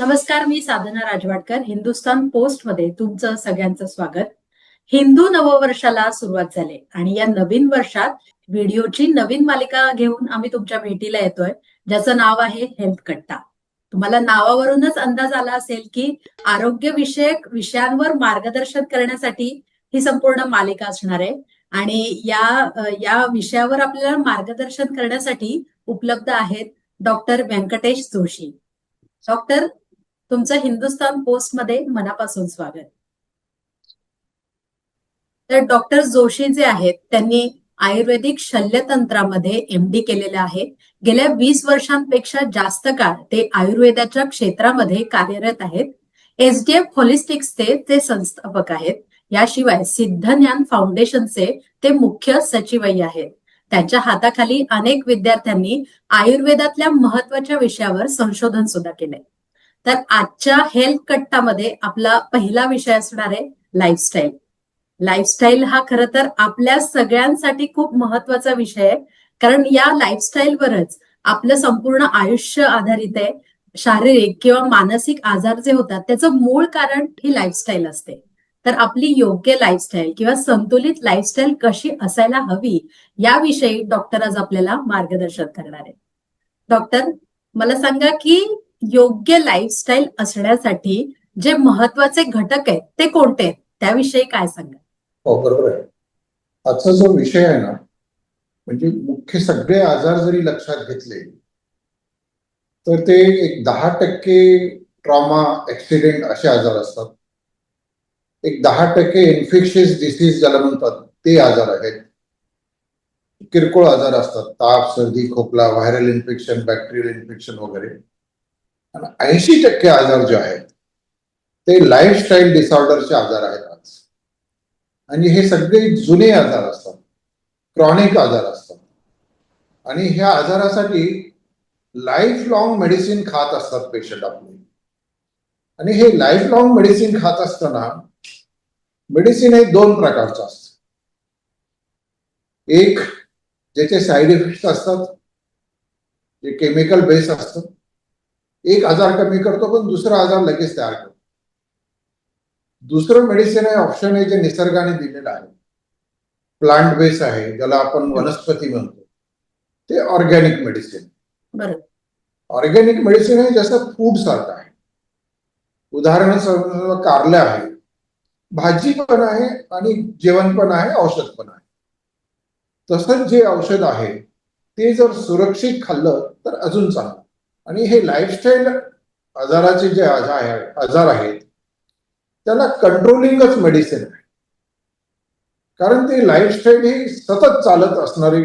नमस्कार, मी साधना राजवाडकर. हिंदुस्तान पोस्ट मध्ये तुमचं सगळ्यांचं स्वागत. हिंदू नववर्षाला सुरुवात झाली आणि या नवीन वर्षात व्हिडिओची नवीन मालिका घेऊन आम्ही तुमच्या भेटीला येतोय, ज्याचं नाव आहे हेल्थ कट्टा. तुम्हाला नावावरूनच अंदाज आला असेल की आरोग्यविषयक विषयांवर मार्गदर्शन करण्यासाठी ही संपूर्ण मालिका असणार आहे. आणि या विषयावर आपल्याला मार्गदर्शन करण्यासाठी उपलब्ध आहेत डॉक्टर व्यंकटेश जोशी. डॉक्टर, तुमचं हिंदुस्तान पोस्ट मध्ये मनापासून स्वागत. तर डॉक्टर जोशी जे आहेत त्यांनी आयुर्वेदिक शल्यतंत्रामध्ये MD केलेलं आहे. गेल्या 20 वर्षांपेक्षा जास्त काळ ते आयुर्वेदाच्या क्षेत्रामध्ये कार्यरत आहेत. SDF होलिस्टिक्सचे ते संस्थापक आहेत. याशिवाय सिद्धज्ञान फाउंडेशनचे ते मुख्य सचिवही आहेत. त्यांच्या हाताखाली अनेक विद्यार्थ्यांनी आयुर्वेदातल्या महत्वाच्या विषयावर संशोधन सुद्धा केलंय. तर आजच्या हेल्थ कट्टामध्ये आपला पहिला विषय असणार आहे लाईफस्टाईल. लाईफस्टाईल हा खरं तर आपल्या सगळ्यांसाठी खूप महत्वाचा विषय आहे, कारण या लाईफस्टाईलवरच आपलं संपूर्ण आयुष्य आधारित आहे. शारीरिक किंवा मानसिक आजार जे होतात त्याचं मूळ कारण ही लाईफस्टाईल असते. तर आपली योग्य लाईफस्टाईल किंवा संतुलित लाईफस्टाईल कशी असायला हवी याविषयी डॉक्टर आज आपल्याला मार्गदर्शन करणार आहे. डॉक्टर, मला सांगा की योग्य लाईफस्टाईल असण्यासाठी जे महत्वाचे घटक आहेत ते कोणते आहेत, त्याविषयी काय सांगा? हो, बरोबर आहे. आजचा जो विषय आहे ना, म्हणजे मुख्य सगळे आजार जरी लक्षात घेतले तर ते एक 10% ट्रॉमा, ऍक्सिडेंट असे आजार असतात. एक 10% इन्फेक्शियस डिसीज ज्याला म्हणतात ते आजार आहेत. किरकोळ आजार असतात, ताप, सर्दी, खोकला, व्हायरल इन्फेक्शन, बॅक्टेरियल इन्फेक्शन वगैरे. आणि 80% आजार जे आहेत ते लाईफस्टाईल डिसऑर्डरचे आजार आहेत आज. आणि हे सगळे जुने आजार असतात, क्रॉनिक आजार असतात. आणि ह्या आजारासाठी लाईफ लॉंग मेडिसिन खात असतात पेशंट आपले. आणि हे लाईफ लॉंग मेडिसिन खात असताना मेडिसिन हे 2 प्रकारचं असतं. एक ज्याचे साईड इफेक्ट असतात, जे केमिकल बेस असतं. एक आजार कमी करतो पण दुसरा आजार लगेच तयार करतो. दुसरं मेडिसिन आहे, ऑप्शन आहे, जे निसर्गाने दिलेलं आहे, प्लांट बेस आहे, ज्याला आपण वनस्पती म्हणतो. ते ऑर्गॅनिक मेडिसिन. बरोबर. ऑर्गॅनिक मेडिसिन आहे जसं फूड सारखं आहे. उदाहरणार्थ कारलं आहे, भाजी पण आहे आणि जेवण पण आहे, औषध पण आहे. तसंच जे औषध आहे ते जर सुरक्षित खाल्लं तर अजून चांगलं. आणि हे लाईफस्टाईल आजाराचे जे आजार आहेत त्याला कंट्रोलिंगच मेडिसिन आहे, कारण ते लाईफस्टाईल ही सतत चालत असणारी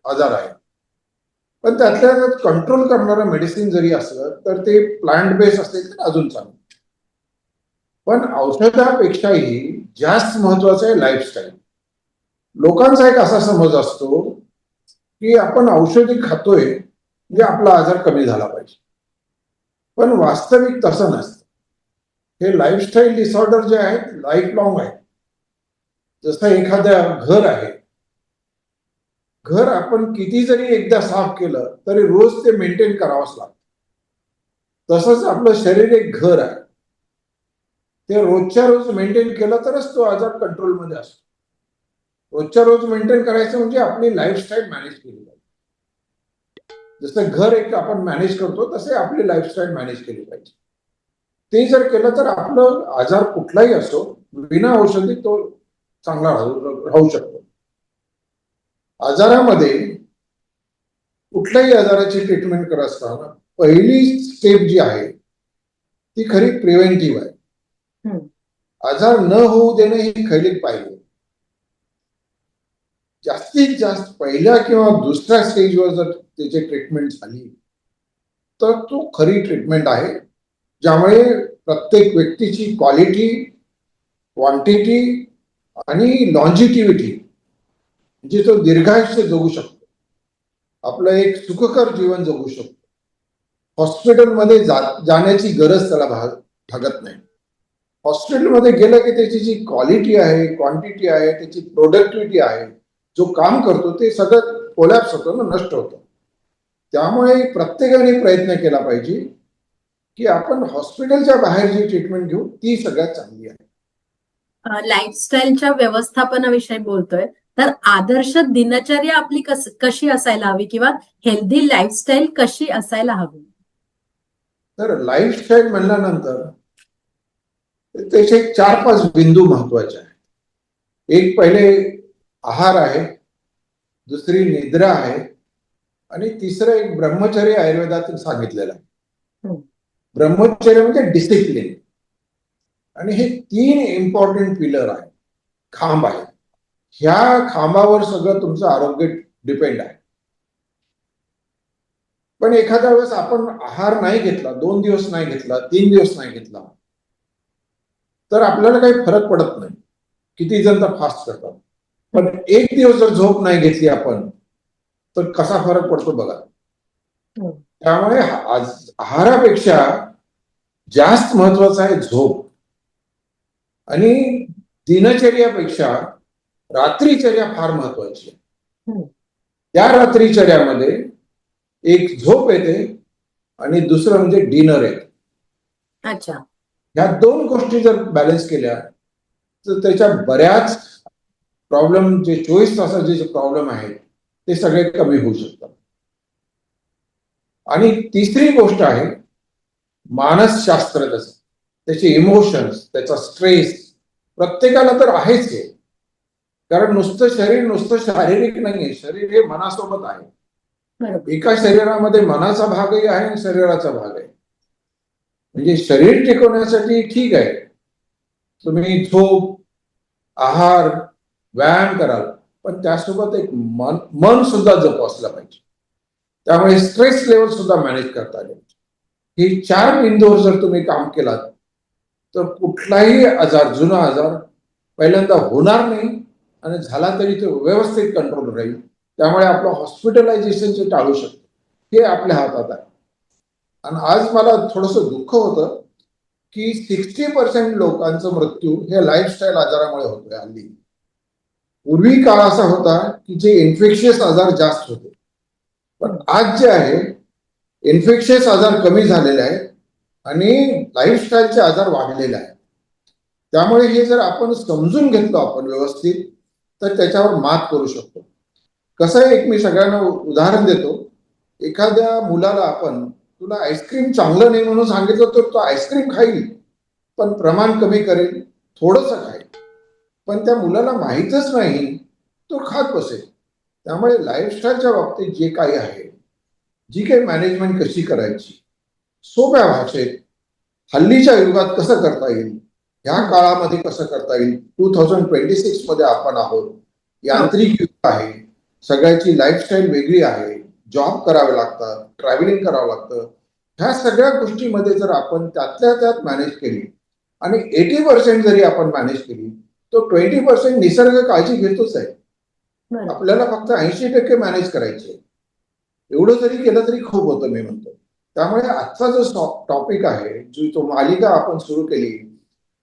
आजार आहे. पण त्यातल्या कंट्रोल करणारं मेडिसिन जरी असलं तर ते प्लांट बेस असेल तर अजून चांगलं. पण औषधापेक्षाही जास्त महत्वाचं आहे लाईफस्टाईल. लोकांचा एक असा समज असतो की आपण औषधी खातोय म्हणजे आपला आजार कमी झाला पाहिजे, पण वास्तविक तसं नसतं. हे लाईफस्टाईल डिसऑर्डर जे आहेत लाईफ लॉंग आहेत. जसं एखाद्या घर आहे, घर आपण किती जरी एकदा साफ केलं तरी रोज ते मेंटेन करावंच लागतं. तसंच आपलं शरीर एक घर आहे, ते रोजच्या रोज मेंटेन केलं तरच तो आजार कंट्रोलमध्ये असतो. रोजच्या रोज मेंटेन करायचं म्हणजे आपली लाईफस्टाईल मॅनेज केली पाहिजे. जसं घर एक आपण मॅनेज करतो तसे आपली लाईफस्टाईल मॅनेज केली पाहिजे. ते जर केलं तर आपलं आजार कुठलाही असो विना औषधी तो चांगला राहू शकतो. आजारामध्ये कुठल्याही आजाराची ट्रीटमेंट करत असताना पहिली स्टेप जी आहे ती खरी प्रिव्हेंटिव्ह आहे. आजार न होऊ देणे ही खरी पाहिजे. जास्तीत जास्त पहिल्या किंवा दुसऱ्या स्टेजवर जर त्याची ट्रीटमेंट झाली तर तो खरी ट्रीटमेंट आहे, ज्यामुळे प्रत्येक व्यक्तीची क्वालिटी, क्वांटिटी आणि लॉन्जिटिव्हिटी म्हणजे तो दीर्घायुष्य जगू शकतो, आपलं एक सुखकर जीवन जगू शकतो. हॉस्पिटलमध्ये जाण्याची गरज त्याला भागत नाही. हॉस्पिटलमध्ये गेलं की त्याची जी क्वालिटी आहे, क्वांटिटी आहे, त्याची प्रोडक्टिव्हिटी आहे, जो काम करतो ते सगळं कोलॅप्स होतं ना, नष्ट होतं. त्यामुळे प्रत्येकाने प्रयत्न केला पाहिजे की आपण हॉस्पिटलच्या बाहेर जी ट्रीटमेंट घेऊ ती सगळ्यात चांगली आहे. लाईफस्टाईलच्या व्यवस्थापनाविषयी बोलतोय, तर आदर्श दिनचर्या आपली कशी असायला हवी किंवा हेल्दी लाईफस्टाईल कशी असायला हवी? तर लाईफस्टाईल म्हणल्यानंतर त्याचे 4-5 बिंदू महत्वाचे आहेत. एक पहिले आहार आहे, दुसरी निद्रा आहे आणि तिसरं एक ब्रह्मचर्य आयुर्वेदातून सांगितलेलं आहे. ब्रह्मचर्य म्हणजे डिसिप्लिन. आणि हे 3 इम्पॉर्टंट पिलर आहे, खांब आहे. ह्या खांबावर सगळं तुमचं आरोग्य डिपेंड आहे. पण एखाद्या वेळेस आपण आहार नाही घेतला, 2 दिवस नाही घेतला, 3 दिवस नाही घेतला, तर आपल्याला काही फरक पडत नाही. किती जण तर फास्ट करतात. पण एक दिवस जर झोप नाही घेतली आपण, तर कसा फरक पडतो बघा. त्यामुळे आहारापेक्षा जास्त महत्वाचं आहे झोप. आणि दिनचर्यापेक्षा रात्रीचर्या फार महत्वाची आहे. त्या रात्रीचर्यामध्ये एक झोप येते आणि दुसरं म्हणजे डिनर येते. अच्छा. ह्या 2 गोष्टी जर बॅलन्स केल्या तर त्याच्या बऱ्याच प्रॉब्लेम, जे 24 तासाचे जे प्रॉब्लेम आहेत ते सगळे कमी होऊ शकतात. आणि तिसरी गोष्ट आहे मानसशास्त्र. त्याचे इमोशन्स, त्याचा स्ट्रेस प्रत्येकाला तर आहेच आहे. कारण नुसतं शारीरिक नाहीये, शरीर हे मनासोबत आहे. एका शरीरामध्ये मनाचा भागही आहे आणि शरीराचा भाग आहे. म्हणजे शरीर टिकवण्यासाठी ठीक आहे, तुम्ही झोप, आहार, व्यायाम कराल, पण त्यासोबत एक मन सुद्धा जोपासलं पाहिजे. त्यामुळे स्ट्रेस लेवल सुद्धा मॅनेज करता आले. ही 4 बिंदूवर जर तुम्ही काम केलात तर कुठलाही आजार, जुना आजार पहिल्यांदा होणार नाही आणि झाला तरी तो व्यवस्थित कंट्रोल राहील. त्यामुळे आपलं हॉस्पिटलायझेशन टाळू शकतो, हे आपल्या हातात आहे. आणि आज मला थोडंसं दुःख होतं की 60% लोकांचा मृत्यू हे लाईफस्टाईल आजारामुळे होतोय हल्ली. पूर्वी काळ असा होता की जे इन्फेक्शियस आजार जास्त होते, पण आज जे आहे इन्फेक्शियस आजार कमी झालेले आहेत आणि लाईफस्टाईलचे आजार वाढलेले आहेत. त्यामुळे हे जर आपण समजून घेतलं आपण व्यवस्थित तर त्याच्यावर मात करू शकतो. कसं आहे, एक मी सगळ्यांना उदाहरण देतो. एखाद्या मुलाला आपण, तुला आईस्क्रीम चांगलं नाही म्हणून सांगितलं तर तो आईस्क्रीम खाईल, पण प्रमाण कमी करेल, थोडंसं खाईल. पण त्या मुलाला माहीतच नाही, तो खात बसेल. त्यामुळे लाईफस्टाईलच्या बाबतीत जे काही आहे, जी काही मॅनेजमेंट कशी करायची, सोप्या भाषेत हल्लीच्या युगात कसं करता येईल, ह्या काळामध्ये कसं करता येईल. 2026 मध्ये आपण आहोत, यांत्रिक युग आहे, सगळ्याची लाईफस्टाईल वेगळी आहे, जॉब करावे लागतात, ट्रॅव्हलिंग करावं लागतं. ह्या सगळ्या गोष्टीमध्ये जर आपण त्यातल्या त्यात मॅनेज केली आणि 80% जरी आपण मॅनेज केली तर 20% निसर्ग काळजी घेतोच आहे. आपल्याला फक्त 80% मॅनेज करायचे. एवढं जरी केलं तरी खूप होतं, मी म्हणतो. त्यामुळे आजचा जो टॉपिक आहे, जी तो मालिका आपण सुरू केली,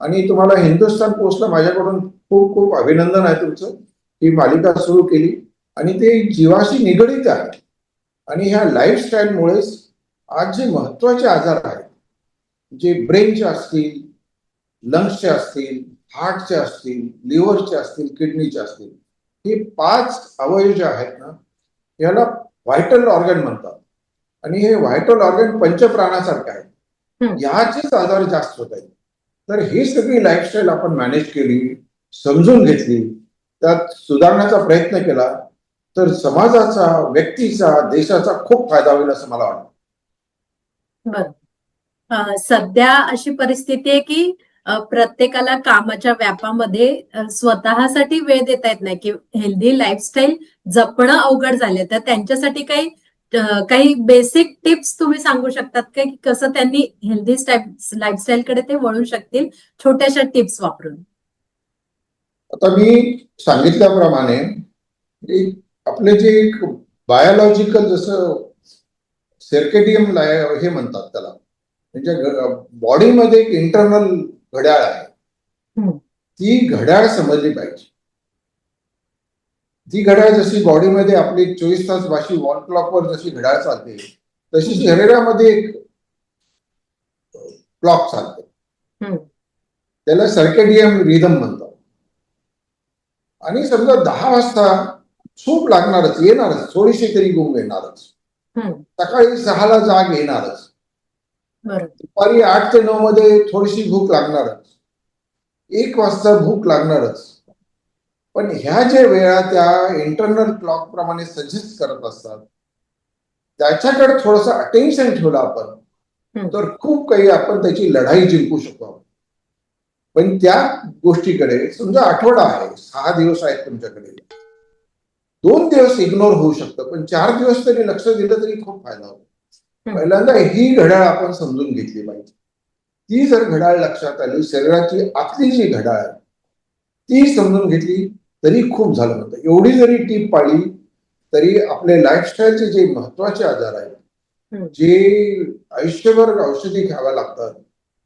आणि तुम्हाला हिंदुस्थान पोस्टला माझ्याकडून खूप खूप अभिनंदन आहे तुमचं. ही मालिका सुरू केली आणि ते जीवाशी निगडीत आहे. आणि ह्या लाईफस्टाईलमुळेच आज जे महत्वाचे आजार आहेत, जे ब्रेनचे असतील, लंग्सचे असतील, हार्टचे असतील, लिव्हरचे असतील, किडनीचे असतील, हे 5 अवयव जे आहेत ना, याला व्हायटल ऑर्गन म्हणतात. आणि हे व्हायटल ऑर्गन पंचप्राणासारखे आहेत. ह्याचेच आजार जास्त होत आहेत. तर ही सगळी लाईफस्टाईल आपण मॅनेज केली, समजून घेतली, त्यात सुधारण्याचा प्रयत्न केला तर समाजाचा, व्यक्तीचा, देशाचा खूप फायदा होईल असं मला वाटतं. बरं. सध्या अशी परिस्थिती आहे की प्रत्येकाला कामाच्या व्यापामध्ये स्वतःसाठी वेळ देता येत नाही, की हेल्दी लाईफस्टाईल जपणं अवघड झाले. तर त्यांच्यासाठी काही बेसिक टिप्स तुम्ही सांगू शकतात का, की कसं त्यांनी हेल्दी लाईफस्टाईल कडे ते वळू शकतील छोट्याशा टिप्स वापरून? आता मी सांगितल्याप्रमाणे आपले जे एक बायोलॉजिकल, जसं सर्केडियम हे म्हणतात त्याला, म्हणजे बॉडीमध्ये एक इंटरनल घड्याळ आहे, ती घड्याळ समजली पाहिजे. ती घड्याळ जशी बॉडीमध्ये आपली 24 तास बाशी वॉल क्लॉकवर जशी घड्याळ चालते, तशी शरीरामध्ये एक क्लॉक चालते, हम्म. त्याला सर्केडियन रिदम म्हणतात. आणि समजा 10 वाजता झोप लागणारच, येणारच, थोडीशी तरी गुंग येणारच, हम्म. सकाळी 6ला जाग येणारच, बरोबर. दुपारी 8 ते 9 मध्ये थोडीशी भूक लागणारच, 1 वाजता भूक लागणारच. पण ह्या ज्या वेळा त्या इंटरनल क्लॉक प्रमाणे सजेस्ट करत असतात, त्याच्याकडे थोडस अटेन्शन ठेवलं आपण हम्म. तर खूप काही आपण त्याची लढाई जिंकू शकतो. पण त्या गोष्टीकडे समजा आठवडा आहे, 6 दिवस आहेत तुमच्याकडे, 2 दिवस इग्नोर होऊ शकतं, पण 4 दिवस तरी लक्ष दिलं तरी खूप फायदा होतो. हम्म. पहिल्यांदा ही घड्याळ आपण समजून घेतली पाहिजे. ती जर घड्याळ लक्षात आली, शरीराची आतली जी घड्याळ आहे ती समजून घेतली तरी खूप झालं होतं. एवढी जरी टीप पाळली तरी आपले लाईफस्टाईलचे जे महत्वाचे आजार आहेत, हम्म. जे आयुष्यभर औषधी घ्याव्या लागतात,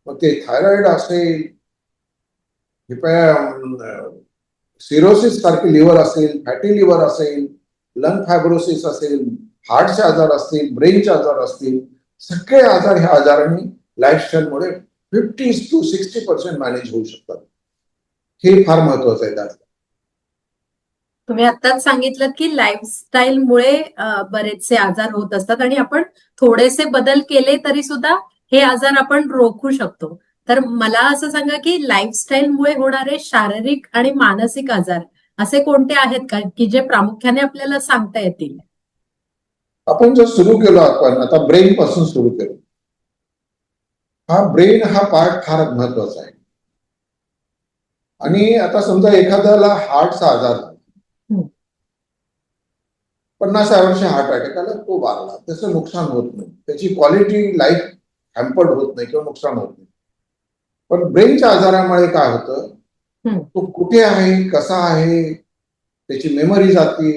मग ते थायरॉइड असेल, सिरोसिस सारखे लिव्हर असेल, फॅटी लिव्हर असेल, लंग फायब्रोसिस असेल, हार्टचे आजार असतील, ब्रेनचे आजार असतील, सगळे आजार ह्या आजारांनी लाईफस्टाईलमुळे 50 to 60% मॅनेज होऊ शकतात. हे फार महत्वाचं आहे. त्यात तुम्ही आत्ताच सांगितलं की लाईफस्टाईलमुळे बरेचसे आजार होत असतात आणि आपण थोडेसे बदल केले तरी सुद्धा हे आजार आपण रोखू शकतो. तर मला असं सांगा की लाईफस्टाईलमुळे होणारे शारीरिक आणि मानसिक आजार असे कोणते आहेत का की जे प्रामुख्याने आपल्याला सांगता येतील? आपण जर सुरू केलो, आपण आता ब्रेन पासून सुरू केलो. ब्रेन हा पार्ट फार महत्वाचा आहे. आणि आता समजा एखाद्याला हार्टचा आजार झाला, हम्म. 50 वर्ष हार्ट अटॅक आला, तो वारला, त्याचं नुकसान होत नाही, त्याची क्वालिटी लाईफ हॅम्पर्ड होत नाही किंवा नुकसान होत नाही. पण ब्रेनच्या आजारामुळे काय होतं, हम्म. तो कुठे आहे, कसा आहे, त्याची मेमरी जाते,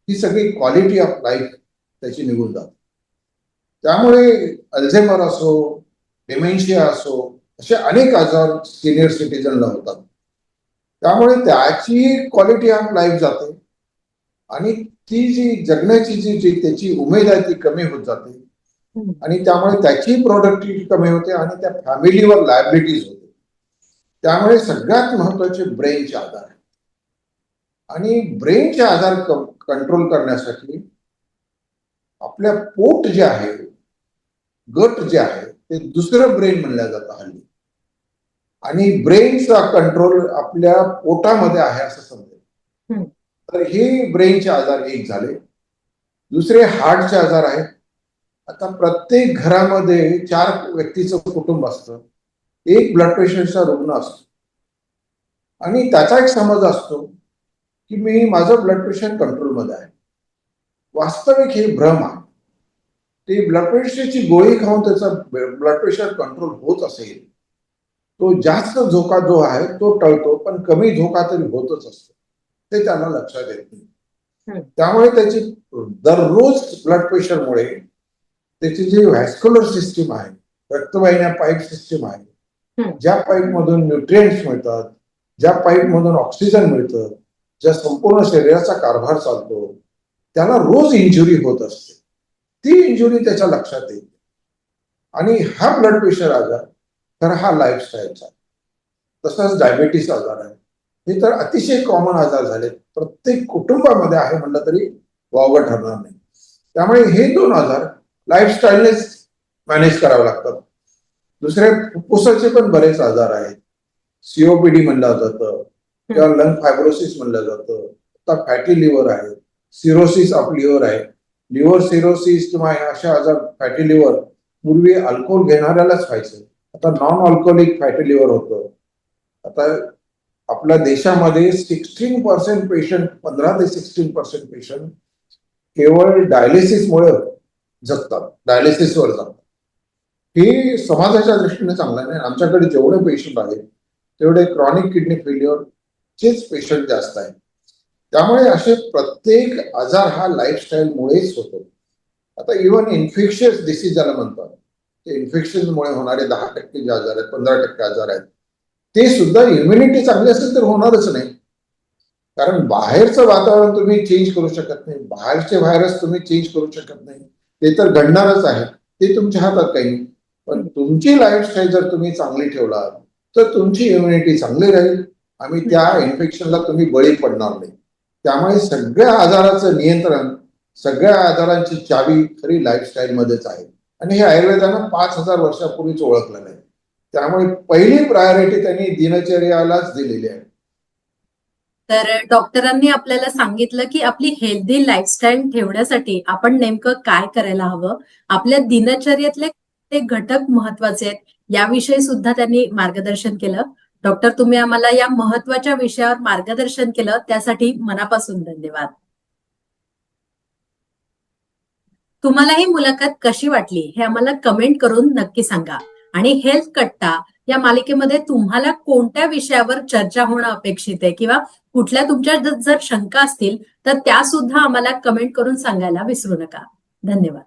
ही सगळी क्वालिटी ऑफ लाईफ त्याची निघून जाते. त्यामुळे अल्झायमर असो, डिमेन्शिया असो, असे अनेक आजार सिनियर सिटीजनला होतात. त्यामुळे त्याची क्वालिटी ऑफ लाईफ जाते आणि ती जी जगण्याची जी त्याची उमेद आहे ती कमी होत जाते. हम्म. आणि त्यामुळे त्याची प्रोडक्टिव्हिटी कमी होते आणि त्या फॅमिलीवर लायबिलिटीज होते. त्यामुळे सगळ्यात महत्वाचे ब्रेनचे आजार आहे. आणि ब्रेनचे आजार कंट्रोल करण्यासाठी आपल्या पोट जे आहे, गट जे आहे, ते दुसरं ब्रेन म्हणलं जातं हल्ली. आणि ब्रेनचा कंट्रोल आपल्या पोटामध्ये आहे असं समजेल. हम्म. तर हे ब्रेनचे आजार एक झाले. दुसरे हार्टचे आजार आहेत. आता प्रत्येक घरामध्ये 4 व्यक्तीचं कुटुंब असतं, एक ब्लड प्रेशरचा रुग्ण असतो आणि त्याचा एक समज असतो की माझं ब्लड प्रेशर कंट्रोलमध्ये आहे. वास्तविक हे भ्रम आहे. ते ब्लड प्रेशरची गोळी खाऊन त्याचा ब्लड प्रेशर कंट्रोल होत असेल, तो जास्त धोका जो आहे तो टळतो, पण कमी धोका तरी होतच असतो, ते त्यांना लक्षात येत नाही. त्यामुळे त्याची दररोज ब्लड प्रेशरमुळे त्याची जी व्हॅस्क्युलर सिस्टीम आहे, रक्तवाहिन्या पाईप सिस्टीम आहे, ज्या पाईप मधून न्यूट्रिएंट्स मिळतात, ज्या पाईप मधून ऑक्सिजन मिळतं, ज्या संपूर्ण शरीराचा कारभार चालतो, त्याला रोज इंजुरी होत असते. ती इंजुरी त्याच्या लक्षात येते. आणि हा ब्लड प्रेशर आजार तर हा लाईफस्टाईलचा. तसंच डायबिटीस आजार आहे. हे तर अतिशय कॉमन आजार झाले, प्रत्येक कुटुंबामध्ये आहे म्हणलं तरी वावगं ठरणार नाही. त्यामुळे हे 2 आजार लाईफस्टाईलनेच मॅनेज करावे लागतात. दुसरे फुफ्फुसाचे पण बरेच आजार आहेत. सीओपीडी म्हणलं जातं किंवा लंग फायब्रोसिस म्हणलं जातं. आता फॅटी लिव्हर आहे, सिरोसिस ऑफ लिव्हर आहे. लिव्हर सिरोसिस किंवा अशा आजार फॅटी लिव्हर पूर्वी अल्कोहोल घेणाऱ्यालाच व्हायचं, आता नॉन अल्कोहोलिक फॅटी लिव्हर होतं. आता आपल्या देशामध्ये 16% पेशंट, 15 ते 16% पेशंट केवळ डायलिसिसमुळे जगतात, डायलिसिसवर जगतात. हे समाजाच्या दृष्टीने चांगलं नाही. आमच्याकडे जेवढे पेशंट आहेत तेवढे क्रॉनिक किडनी फेल्युअरचेच पेशंट जास्त आहेत. त्यामुळे असे प्रत्येक आजार हा लाईफस्टाईलमुळेच होतो. आता इव्हन इन्फेक्शियस डिसीज ज्याला म्हणतात, ते इन्फेक्शनमुळे होणारे 10% जे आजार आहेत, 15% आजार आहेत, ते सुद्धा इम्युनिटी चांगली असेल तर होणारच नाही. कारण बाहेरचं वातावरण तुम्ही चेंज करू शकत नाही, बाहेरचे व्हायरस तुम्ही चेंज करू शकत नाही, ते तर घडणारच आहे, ते तुमच्या हातात काही नाही. पण तुमची लाईफस्टाईल जर तुम्ही चांगली ठेवलात तर तुमची इम्युनिटी चांगली राहील आणि त्या इन्फेक्शनला तुम्ही बळी पडणार नाही. त्यामुळे सगळ्या आजाराचं नियंत्रण, सगळ्या आजारांची चावी खरी लाईफस्टाईल मध्येच आहे आणि हे आयुर्वेदानं 5,000 वर्षापूर्वीच ओळखलेलं आहे. त्यामुळे पहिली प्रायोरिटी त्यांनी दिनचर्यालाच दिलेली आहे. तर डॉक्टरांनी आपल्याला सांगितलं की आपली हेल्दी लाईफस्टाईल ठेवण्यासाठी आपण नेमकं काय करायला हवं, आपल्या दिनचर्येतले ते घटक महत्वाचे आहेत याविषयी सुद्धा त्यांनी मार्गदर्शन केलं. डॉक्टर, तुम्ही आम्हाला या महत्वाच्या विषयावर मार्गदर्शन केलं त्यासाठी मनापासून धन्यवाद. तुम्हाला ही मुलाखत कशी वाटली हे आम्हाला कमेंट करून नक्की सांगा. आणि हेल्थ कट्टा या मालिकेमध्ये तुम्हाला कोणत्या विषयावर चर्चा होणं अपेक्षित आहे किंवा कुठल्या तुमच्या जर शंका असतील तर त्या सुद्धा आम्हाला कमेंट करून सांगायला विसरू नका. धन्यवाद.